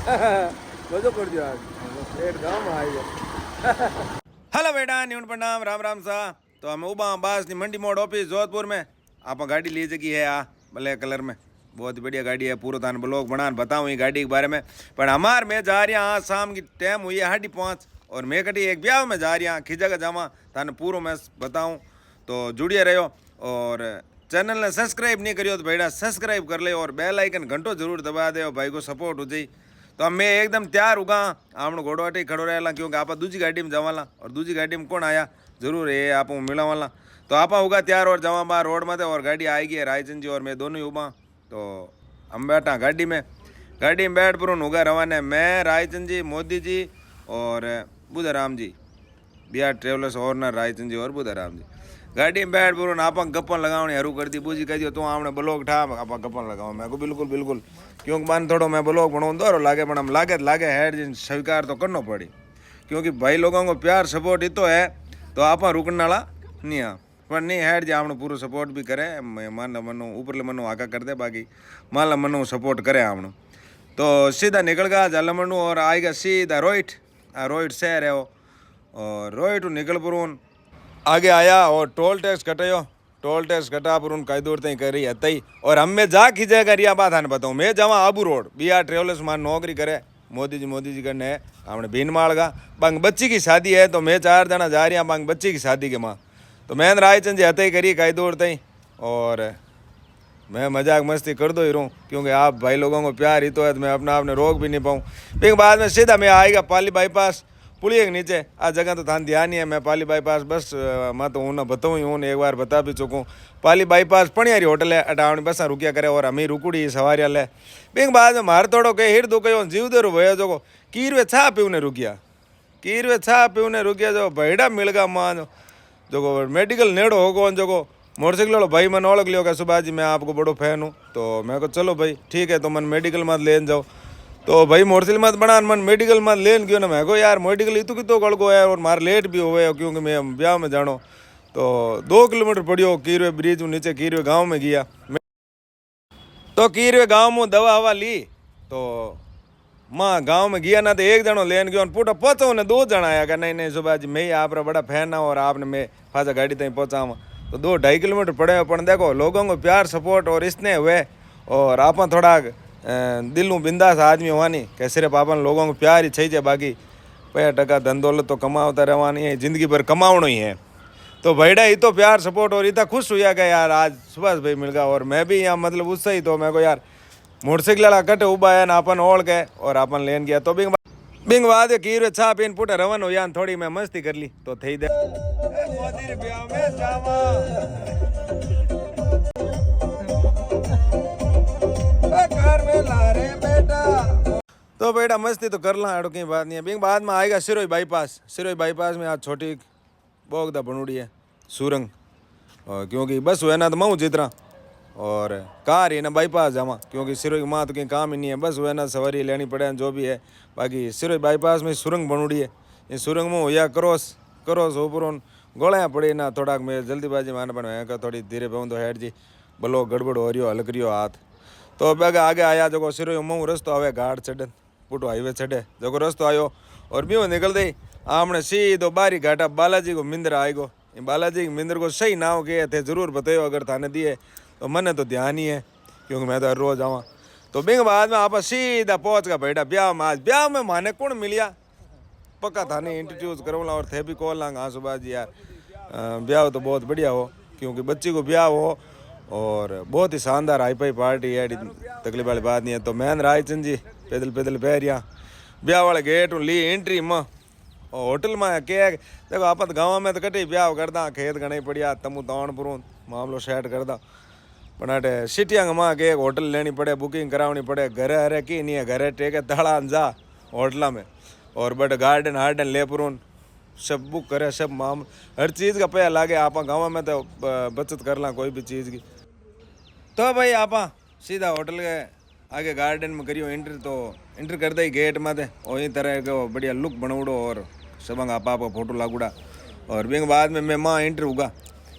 मजो कर दियो आज एक गांव में आई गया। हेलो बेटा न्यून प्रणाम राम राम सा। तो हमें उबा बास मंडी मोड़ ऑफिस जोधपुर में आप गाड़ी ली जगी है आ ब्लैक कलर में, बहुत बढ़िया गाड़ी है। पूरा थान ब्लॉग बना बताऊँ ये गाड़ी के बारे में। पर हमार मैं जा रही हाँ शाम की टाइम हुई है 5:30 और मैं कटी एक ब्याह में जा रही हाँ खिजा का जावा थाने पूरा मैं बताऊँ। तो जुड़िए रहो और चैनल ने सब्सक्राइब नहीं करियो तो बेटा सब्सक्राइब कर ले और बेल आइकन घंटो जरूर दबा दे भाई को सपोर्ट हो जाए। तो मैं एकदम तैयार होगा आपने घोड़ो अटे खड़ो रहेला क्योंकि आप दूसरी गाड़ी में जावाला और दूसरी गाड़ी में कौन आया जरूर ये आप मिला वाला। तो आप होगा तैयार और जावा बाहर रोड में और गाड़ी आएगी रायचंद जी और मैं दोनों ही उबा। तो हम बैठा गाड़ी में बैठ पर होगा रवाना मैं रायचंद जी मोदी जी और बुधाराम जी बिहार ट्रेवलर्स ओनर रायचंद जी और बुधाराम जी गाड़ी में बैठ पर आप गप्पन लगाने हरू कर दी बूझी कह दियो तो आपने ब्लॉग ठा आप गप्पन लगाओ मैं को बिल्कुल बिल्कुल क्योंकि मन थोड़ा मैं ब्लॉग बनाऊँ दो लागे पर हम लागे हेड जिन स्वीकार तो करना पड़ी क्योंकि भाई लोगों को प्यार सपोर्ट ही तो है। तो आप रुकने वाला नहीं हाँ पर नहीं हेड जी आपने पूरा सपोर्ट भी करे मान लो मनो ऊपर मनो आका कर दे बाकी मान लो मनो सपोर्ट करे आपने। तो सीधा निकल गया जल मनु और आएगा सीधा रोहित शहर है वो और रोहित निकल पर आगे आया और टोल टैक्स कटा पर कई दूर तक करी है और हमें जा खींचेगा रिया बात है बताऊँ मैं जावा आबू रोड बिहार ट्रेवलर्स मान नौकरी करे मोदी जी करने है हमने भीनमाल का बांग बच्ची की शादी है। तो मैं 4 जना जा रही हैं बांग बच्ची की शादी के माँ। तो मैं रायचंद जी हते ही करी कई दूर तई और मैं मजाक मस्ती कर दो ही रहूँ क्योंकि आप भाई लोगों को प्यार ही तो है तो मैं अपना आपने रोक भी नहीं पाऊँ। फिर बाद में सीधा मैं आएगा पाली बाईपास पुलिया के नीचे आ जगह तो थान ध्यान ही है मैं पाली बाईपास बस मैं तो हूँ ना बताऊँ ही हूँ एक बार बता भी चुकूँ। पाली बाईपास पणियारी होटल है अटावनी बस रुकिया करे और हमें रुकुड़ी सवारियाँ ले बिंग बाद में मार तोड़ो के हिर दुखो जीव देर भयो जो कीरवे छा पीवने रुकिया जो भैड़ा मिल गया मान जो मेडिकल नेड़ो होगो जो मोटरसाइकिल वाला भाई मैंने ओळख लियो कि सुभाष जी मैं आपको बड़ो फैन हूँ। तो मैं को चलो भाई ठीक है तो मन मेडिकल मत लेन जाओ। तो भाई मोटरसाइकिल मत बना मन मेडिकल मत लेन क्यों ना मैं को यार मेडिकल इतु कितो गड़को है और मार लेट भी हुए क्योंकि मैं ब्याह में जानो। तो 2 किलोमीटर पड़ियो कीरवे ब्रिज नीचे कीरवे गाँव में गया तो कीरवे गाँव में दवा हवा ली। तो माँ गाँव में गया ना तो एक जनो लेन गयो पूटा पहुँचो ने 2 जना आया कि नहीं सुभाष जी मैं आप बड़ा फैन हूँ और आपने मैं फाजा गाड़ी तक पहुँचावा। तो 2-2.5 किलोमीटर पड़े पर देखो लोगों को प्यार सपोर्ट और स्नेह हुए और आप थोड़ा दिलों बिंदास आदमी हुआनी कि सिर्फ आप लोगों को प्यार ही चाहिए बाकी 50% धन दौलत तो कमाता रहवानी है जिंदगी भर कमावना ही है। तो भैया ही तो प्यार सपोर्ट और इतना खुश हुआ कि यार आज सुभाष भाई मिल गया और मैं भी यहाँ मतलब उससे ही तो मैं को यार मोटरसाइकिल वाला कटे उबा है ना अपन ओढ़ के और अपन लेन गया। तो बिंग बाद कीर छा पीन पुटे रवन हो यान थोड़ी मैं मस्ती कर ली तो थई दे तो बेटा मस्ती तो कर ला की बात नहीं है। बिंग बाद में आएगा सिरोही बाईपास में आज छोटी बोगदा बनूड़ी है सुरंग और क्योंकि बस हुआ ना तो मैं जितना और कार ही ना बाईपास जावा क्योंकि सिरोही की माँ तो कहीं काम ही नहीं है बस हुआ ना सवारी लेनी पड़े जो भी है। बाकी सिरोही बाईपास में सुरंग बनूड़ी है इस सुरंग में या क्रॉस ऊपर गोलियाँ पड़ी ना थोड़ा मैं जल्दीबाजी मारना पड़ा थोड़ी धीरे पाऊँ तो हेड जी भलो गड़बड़ हो रही हो हलक रही हो हाथ। तो अब आगे आया जो सिरोही मऊ रस्तो आवे घाट चढ़े पुटो हाईवे चढ़े जो रस्तो आयो और बीव निकल दई आपने सीधो बारी घाटा बालाजी को मिंदर आएगो। बालाजी मिंदर को सही नाव के थे जरूर बताओ अगर थाने दिए तो मने तो ध्यान ही है क्योंकि मैं तो हर रोज आवा। तो बिंग बाद में आप सीधा पहुंच गया बेटा ब्याह में। आज ब्याह में माने कौन मिलिया पक्का थाने इंट्रोड्यूस करूँगा और थे भी कॉल लांगा हाँ सुभाष जी यार ब्याह तो बहुत बढ़िया हो क्योंकि बच्ची को ब्याह हो और बहुत ही शानदार हाई फाई पार्टी है तकलीफ वाली बात नहीं है। तो मैं रायचंद जी पैदल बहरिया ब्याह वाले गेट ली एंट्री में होटल में क्या देखो आप गाँव में तो कटे ब्याह करदा खेत घने पड़िया तमु ताण पुरू मामलो सेट करदा पण अटे सिटिया माँ के एक होटल लेनी पड़े बुकिंग करावनी पड़े घरे हरे की नहीं है घरे टेके तड़ा जा होटल में और बट गार्डन हार्डन ले पुरून सब बुक करे सब माम हर चीज़ का पैसा लागे आप गाँव में तो बचत कर ला कोई भी चीज़ की। तो भाई आप सीधा होटल के आगे गार्डन में करियो एंट्री तो एंट्री कर दे गेट में थे वही तरह का बढ़िया लुक बनवड़ो और सब आप फोटो लागूड़ा और बिंग बाद में मैं माँ एंट्री होगा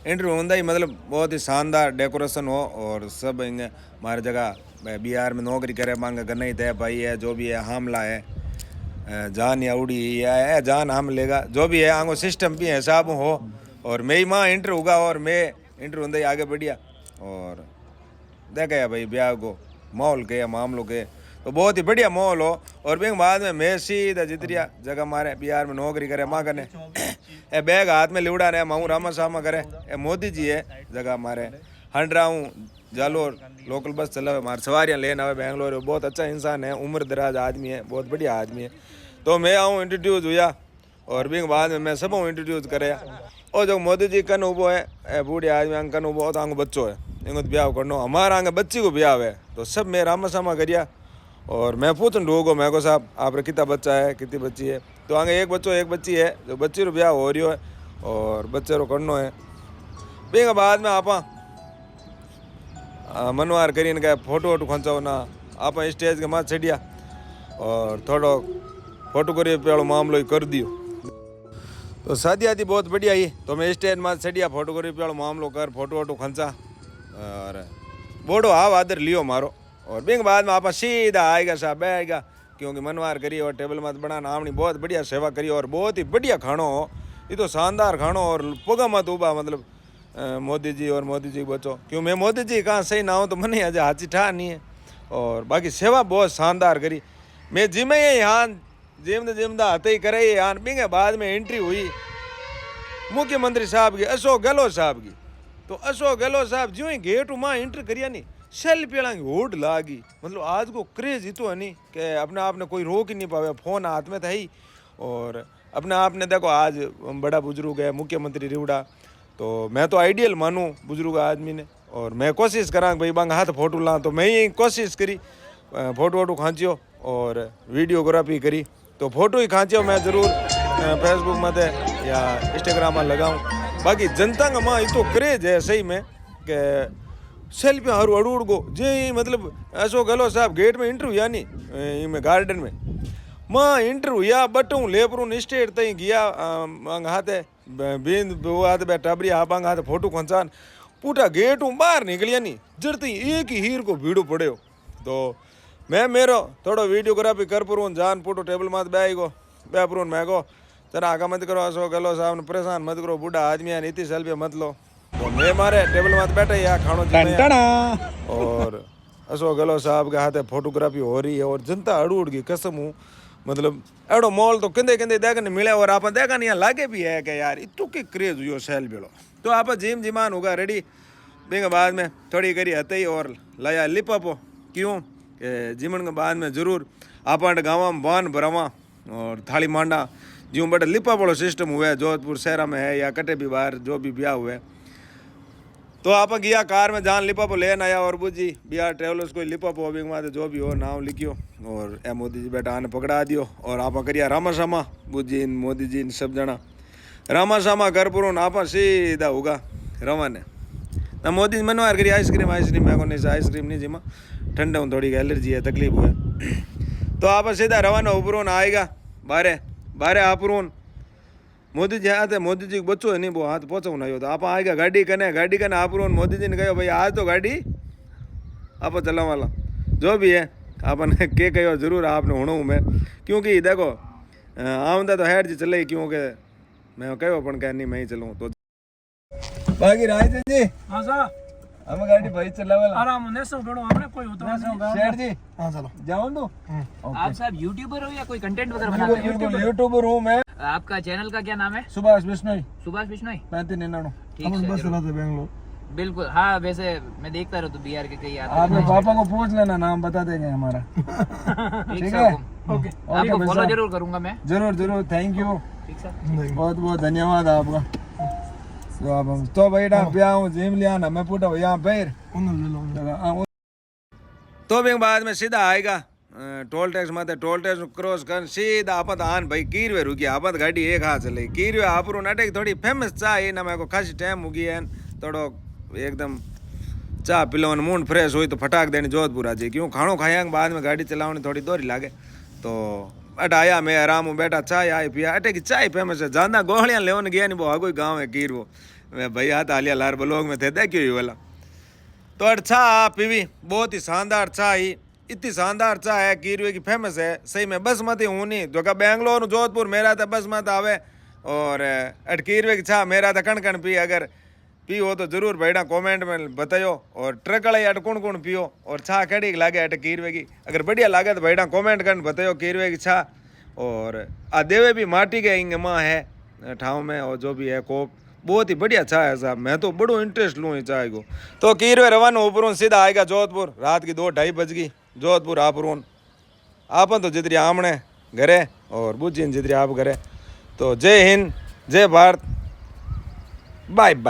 एंट्री होंदा ही मतलब बहुत ही शानदार डेकोरेशन हो और सब इंगे हमारी जगह बिहार में नौकरी करे मांगे घर नहीं थे भाई है जो भी है हमला है जान या उड़ी है जान हम लेगा जो भी है आंगो सिस्टम भी है सब हो और मैं ही माँ इंटर होगा और मैं इंटर होंदा ही आगे बढ़िया और देखा भाई ब्याह को माहौल के मामलों के तो बहुत ही बढ़िया माहौल हो और फिर बाद में मैं सीधा जितरिया जगह मारे बिहार में नौकरी करे माँ कने ए बैग हाथ में लिवड़ा रहे माऊ रामा सामा करे ए मोदी जी है जगह मारे हंड रहा हूँ जालोर लोकल बस चलावे मार सवारियाँ लेना आवे बेंगलोर बहुत अच्छा इंसान है उम्र दराज आदमी है बहुत बढ़िया आदमी है तो मैं आऊँ इंट्रोड्यूस हुआ और भी बाद में मैं सब इंट्रोड्यूस करे और जो मोदी जी कन उबो है बूढ़े आदमी अंग कन उबो तो आंग बच्चों है इनको ब्याह करना हमारा आगे बच्ची को ब्याह है तो सब मैं रामा सामा करिया और मैं पूछूँ ढूंढो मैं को साहब आप कितना बच्चा है कितनी बच्ची है तो आगे एक बच्चों एक बच्ची है जो बच्ची रो ब्याह हो रही है और बच्चे रो करना है फिर बाद में आप मनवार करीन का फोटो वोटो खंचाओ ना आप स्टेज के माथ चढ़िया और थोड़ा फोटोग्राफी वालों मामलो ही कर दियो तो शादी आदि बहुत बढ़िया ही तो मैं स्टेज माथ चढ़िया फोटोग्राफी वालों मामलो कर फोटो वोटो खंचा और बोड़ो हाव आदर लियो मारो और बिंग बाद में आप सीधा आएगा साहब बैठेगा क्योंकि मनवार करिए और टेबल मत बनाना आपनी बहुत बढ़िया सेवा करिए और बहुत ही बढ़िया खानो हो ये तो शानदार खानो और पोगा मत उबा मतलब मोदी जी और मोदी जी बचो क्यों मैं मोदी जी कहाँ सही ना हो तो मैंने आज हाथी ठा नहीं है और बाकी सेवा बहुत शानदार करी मैं जिमे यहाँ जिमदा हते ही करे यहाँ बिंगे बाद में एंट्री हुई मुख्यमंत्री साहब की अशोक गहलोत साहब की तो अशोक गहलोत साहब जो ही गेट माँ एंट्री करिया नहीं सेल्फी की होड़ लागी मतलब आज को क्रेज इतो है नहीं कि अपने आप ने कोई रोक ही नहीं पावे फोन हाथ में था ही और अपने आप ने देखो आज बड़ा बुजुर्ग है मुख्यमंत्री रिवड़ा तो मैं तो आइडियल मानूँ बुजुर्ग आदमी ने और मैं कोशिश करा भाई बांग हाथ फोटो ला तो मैं ही कोशिश करी फोटो वोटो खांचियो और वीडियोग्राफी करी तो फोटो ही खांचियो मैं ज़रूर फेसबुक मत या इंस्टाग्राम में लगाऊँ बाकी जनता का माँ इतो क्रेज है सही में कि सेल्फी हरू अड़ूड़ गो जे मतलब अशोक गहलोत साहब गेट में इंटरव्यू या नहीं में गार्डन में माँ इंटरव्यू या बटू लेपरू स्टेट तई गया हाथे बींद हाथ बे टाबरी आपांग हाथ फोटो खंचान पूरा गेट बाहर निकलिया नहीं जड़ती एक ही हीर को भीड़ो पड़े तो मैं मेरो थोड़ा वीडियोग्राफी कर पुरून जान फोटो टेबल मात बे गो बे पुरून मैं गो जरा आगा मत करो अशोक गहलोत साहब ने परेशान मत करो बूढ़ा आदमी है नीति सेल्फी मत लो तो मैं मारे टेबल में बैठे या खानो और अशोक गहलोत साहब के हाथे फोटोग्राफी हो रही है और जनता अड़ूड़ गई कसम हूँ मतलब एड़ो मॉल तो कंधे कंधे देखने मिले और आप देखा नहीं लागे भी है कि यार इतु के क्रेज हुई सेल बेड़ो तो आप जिम जिमान होगा रेडी बिंग बाद में थोड़ी करी हते और लाया लिपअप क्यों जिमन के बाद में जरूर आप गाँव में बान भरावा और थाली मांडा ज्यों बड़े लिपअप वाला सिस्टम हुआ है जोधपुर शहर में है या कटे भी बाहर जो भी ब्याह हुए तो आप गया कार में जान लिपअप लेन आया और बुझी बिहार ट्रेवलर्स कोई लिपअप हो बिंग जो भी हो नाम लिखियो और ए मोदी जी बेटा आने पकड़ा दियो और आप करिया रामा सामा बुझी मोदी जी सब जना रामा सामा कर पुरो आप सीधा होगा रवाने ना मोदी मनवार करी आइसक्रीम मैं को नहीं आइसक्रीम नहीं जिमा ठंडा हूँ थोड़ी एलर्जी है तकलीफ हुआ तो आप सीधा रवाना उपरोन आएगा बारे बारे आपरून मोदी जी आते मोदी जी बच्चो है नहीं वो हाथ पहुँचाऊ ना तो आप आएगा गाड़ी कने आप मोदी जी ने कहो भाई आज तो गाड़ी आप चला वाला जो भी है आपने के कहो जरूर आपने होना मैं क्योंकि देखो आमदा तो हेड जी चले क्योंकि मैं कहो अपन कह नहीं मैं ही चलूँ तो बाकी राज जी हाँ सर हम गाड़ी भाई चला वाला आराम ने सब बड़ो हमने कोई होता नहीं शेर जी हाँ चलो जाऊँ तो आप साहब यूट्यूबर हो या कोई कंटेंट वगैरह बनाते हैं? यूट्यूबर हूँ मैं आपका चैनल का क्या नाम है? सुभाष बिश्नोई सुभाष बिश्नोई। 3599 ठीक है बस जरूर। चलाते बेंगलोर बिल्कुल हाँ वैसे मैं देखता रहता हूँ बिहार के कई आते आपने पापा को पूछ लेना नाम बता देंगे हमारा ठीक ठीक है है ओके आपको फॉलो जरूर करूंगा मैं। जरूर थैंक यू ठीक सर बहुत बहुत धन्यवाद आपका तो आप तो बेटा ब्याह जिम लिया ना मैं पूछा यहाँ पैर तो भी बाद में सीधा आएगा टोल टैक्स मत टोल टैक्स क्रॉस कर सीधा आपत आन भाई कीरवे रुकी आपत गाड़ी एक हाथ चले कीरवे आपरू नाटक थोड़ी फेमस चाय ना मेरे को खासी टाइम हो गया थोड़ो एकदम चाह पिलोन मूड फ्रेश हुई तो फटाक देनी जोधपुर आ जाए क्यों खानो खाया बाद में गाड़ी चलाने थोड़ी दोरी लागे तो अट आया मैं आराम हूँ बैठा चाय आई पिया अटे की चाय फेमस है ज़्यादा गोहलियाँ लेवन गया नहीं वो आगो गाँव है कीर वो मैं भाई हाथ आलिया लार ब्लॉग में थे देखियो ये वाला। तो अच्छा पीवी बहुत ही शानदार चाह ही, इतनी शानदार चाह है कीरवे की फेमस है सही में। बसमती हूँ नहीं जो का बेंगलोर जोधपुर मेरा था बसमत आवे और अट कीरवे की चाह मेरा था कण कण पी। अगर पी हो तो जरूर भाईडा कमेंट में बतायो। और ट्रक वाले अट कौन कौन पियो और चाह कड़ी लागे अट कीरवे की, अगर बढ़िया लागे तो भाईडा कमेंट कर बतायो कीरवे की चाह। और आ देवे भी माटी के इंग माँ है ठाव में और जो भी है कोप बहुत ही बढ़िया चाय है साहब। मैं तो बड़ो इंटरेस्ट लूँ इस चाय को। तो कीरवे रवाना ऊपरों सीधा आएगा जोधपुर। रात की 2-2:30 बज गई जोधपुर आपरोन आपन तो जितरी आमने घरे और बुझिन जितरी आप घरे। तो जय हिंद जय भारत बाय बाय।